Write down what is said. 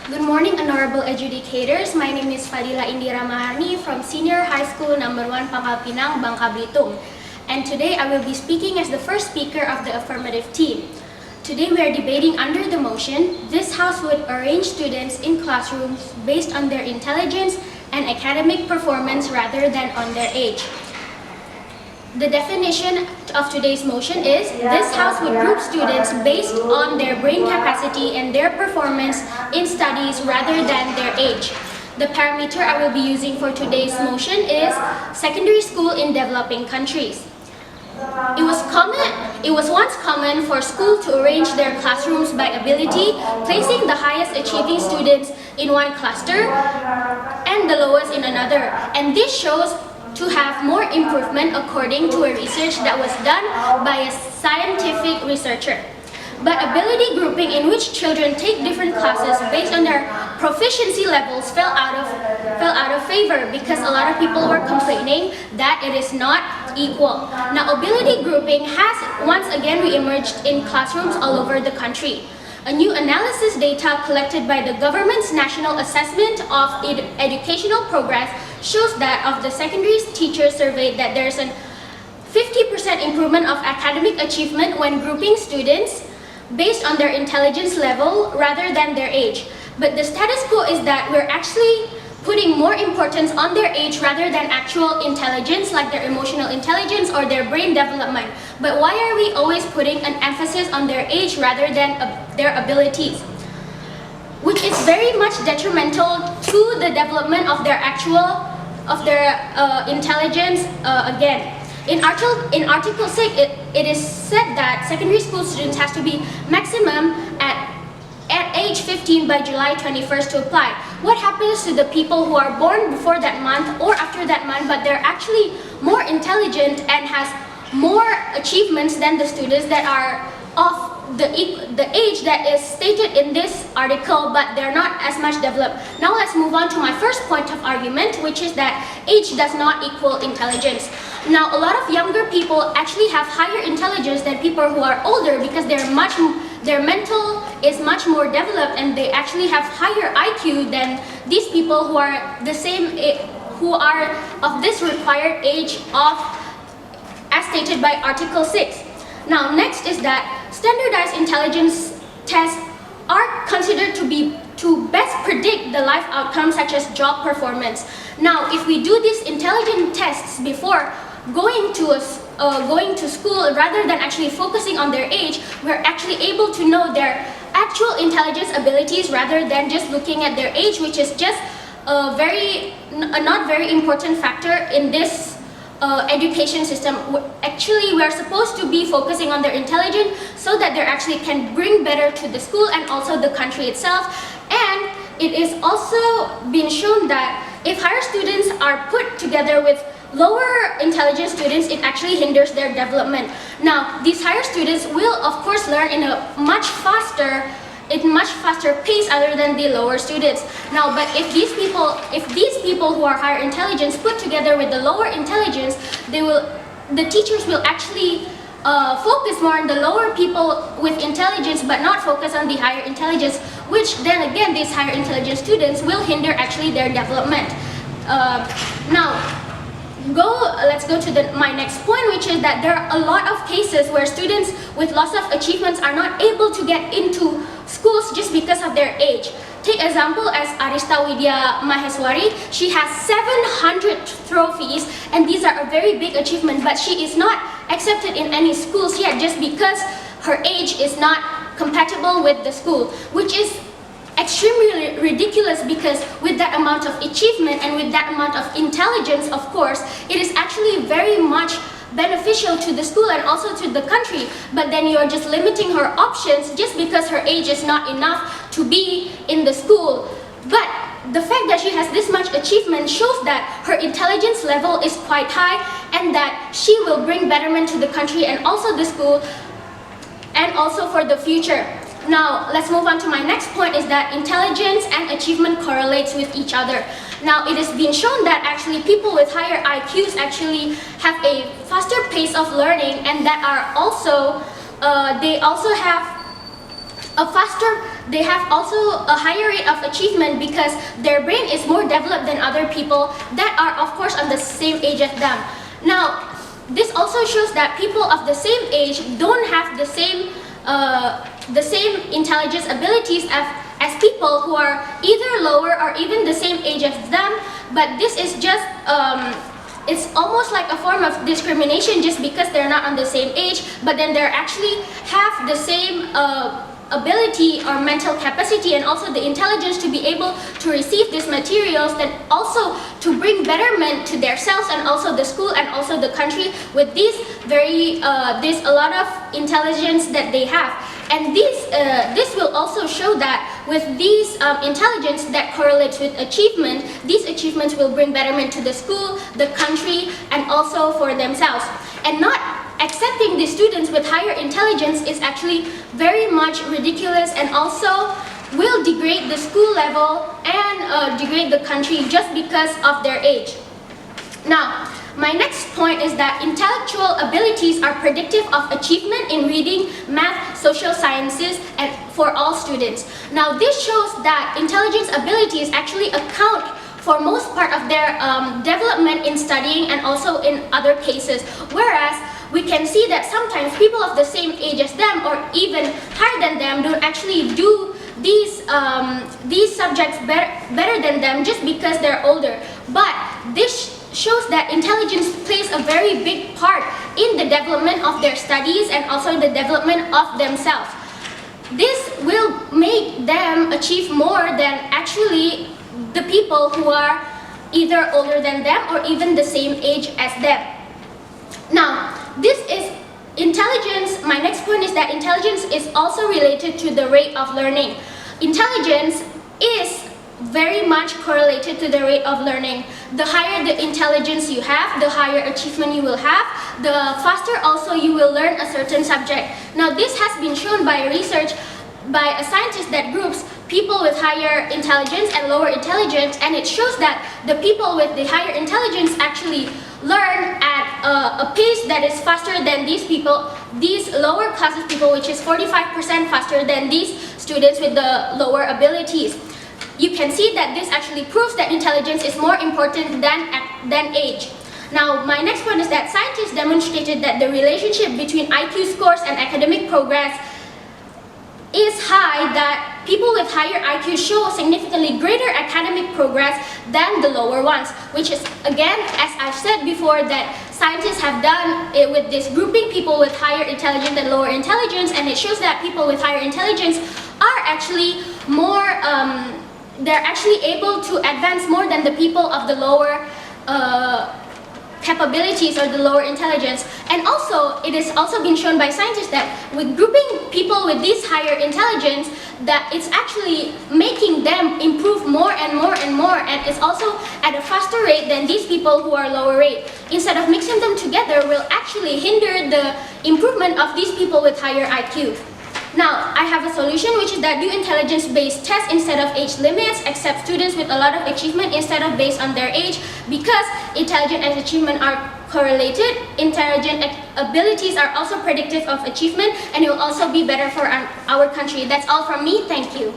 Good morning, honorable adjudicators. My name is Fadila Indira from Senior High School Number 1 Pangkal Pinang, Bangka Belitung. And today I will be speaking as the first speaker of the affirmative team. Today we are debating under the motion, this House would arrange students in classrooms based on their intelligence and academic performance rather than on their age. The definition of today's motion is, this House would group students based on their brain capacity and their performance in studies rather than their age. The parameter I will be using for today's motion is secondary school in developing countries. It was once common for school to arrange their classrooms by ability, placing the highest achieving students in one cluster and the lowest in another. And this shows to have more improvement according to a research that was done by a scientific researcher. But ability grouping, in which children take different classes based on their proficiency levels, fell out of favor because a lot of people were complaining that it is not equal. Now, ability grouping has once again re-emerged in classrooms all over the country. A new analysis data collected by the government's National Assessment of Educational Progress shows that of the secondary teachers surveyed that there's a 50% improvement of academic achievement when grouping students based on their intelligence level rather than their age. But the status quo is that we're actually putting more importance on their age rather than actual intelligence, like their emotional intelligence or their brain development. But why are we always putting an emphasis on their age rather than their abilities? Which is very much detrimental to the development of their intelligence. Again, in Article 6, it is said that secondary school students has to be maximum at age 15 by July 21st to apply. What happens to the people who are born before that month or after that month, but they're actually more intelligent and has more achievements than the students that are of the age that is stated in this article, but they're not as much developed. Now let's move on to my first point of argument, which is that age does not equal intelligence. Now, a lot of younger people actually have higher intelligence than people who are older because their mental is much more developed and they actually have higher IQ than these people who are the same, who are of this required age of, as stated by Article 6. Now, next is that standardized intelligence tests are considered to best predict the life outcomes such as job performance. Now, if we do these intelligence tests before going to school rather than actually focusing on their age, we're actually able to know their actual intelligence abilities rather than just looking at their age, which is just a not very important factor in this education system. Actually, we're supposed to be focusing on their intelligence so that they actually can bring better to the school and also the country itself. And it is also been shown that if higher students are put together with lower intelligence students, it actually hinders their development. Now, these higher students will of course learn in a much faster pace other than the lower students. Now, but if these people who are higher intelligence put together with the lower intelligence, the teachers will actually focus more on the lower people with intelligence but not focus on the higher intelligence, which then again these higher intelligence students will hinder actually their development. Let's go to my next point, which is that there are a lot of cases where students with loss of achievements are not able to get into schools just because of their age. Take example as Arista Widya Maheswari. She has 700 trophies and these are a very big achievement, but she is not accepted in any schools yet just because her age is not compatible with the school, which is extremely ridiculous because with that amount of achievement and with that amount of intelligence, of course, it is actually very much beneficial to the school and also to the country. But then you are just limiting her options just because her age is not enough to be in the school. But the fact that she has this much achievement shows that her intelligence level is quite high and that she will bring betterment to the country and also the school and also for the future. Now, let's move on to my next point, is that intelligence and achievement correlates with each other. Now, it has been shown that actually people with higher IQs actually have a faster pace of learning and that are also, they also have a faster they have also a higher rate of achievement because their brain is more developed than other people that are of course on the same age as them. Now, this also shows that people of the same age don't have the same intelligence abilities as people who are either lower or even the same age as them, but this is just it's almost like a form of discrimination just because they're not on the same age, but then they actually have the same ability or mental capacity and also the intelligence to be able to receive these materials, then also to bring betterment to themselves and also the school and also the country with this a lot of intelligence that they have. And this will also show that with these intelligence that correlates with achievement, these achievements will bring betterment to the school, the country, and also for themselves. And not accepting the students with higher intelligence is actually very much ridiculous and also will degrade the school level and degrade the country just because of their age. Now, my next point is that intellectual abilities are predictive of achievement in reading, math, social sciences, and for all students. Now, this shows that intelligence abilities actually account for most part of their development in studying and also in other cases, whereas we can see that sometimes people of the same age as them or even higher than them don't actually do these subjects better than them just because they're older. But this shows that intelligence plays a very big part in the development of their studies and also the development of themselves. This will make them achieve more than actually the people who are either older than them or even the same age as them. Now, this is intelligence. My next point is that intelligence is also related to the rate of learning. Intelligence is very much correlated to the rate of learning. The higher the intelligence you have, the higher achievement you will have, the faster also you will learn a certain subject. Now, this has been shown by research by a scientist that groups people with higher intelligence and lower intelligence, and it shows that the people with the higher intelligence actually learn at a pace that is faster than these lower classes people, which is 45% faster than these students with the lower abilities. You can see that this actually proves that intelligence is more important than age. Now, my next point is that scientists demonstrated that the relationship between IQ scores and academic progress is high, that people with higher IQ show significantly greater academic progress than the lower ones, which is, again, as I've said before, that scientists have done it with this grouping people with higher intelligence and lower intelligence, and it shows that people with higher intelligence are actually more, they're actually able to advance more than the people of the lower capabilities or the lower intelligence. And also, it has also been shown by scientists that with grouping people with this higher intelligence, that it's actually making them improve more and more and more, and it's also at a faster rate than these people who are lower rate. Instead of mixing them together, will actually hinder the improvement of these people with higher IQ. Now, I have a solution, which is that do intelligence-based tests instead of age limits, accept students with a lot of achievement instead of based on their age, because intelligence and achievement are correlated. Intelligent abilities are also predictive of achievement, and it will also be better for our country. That's all from me. Thank you.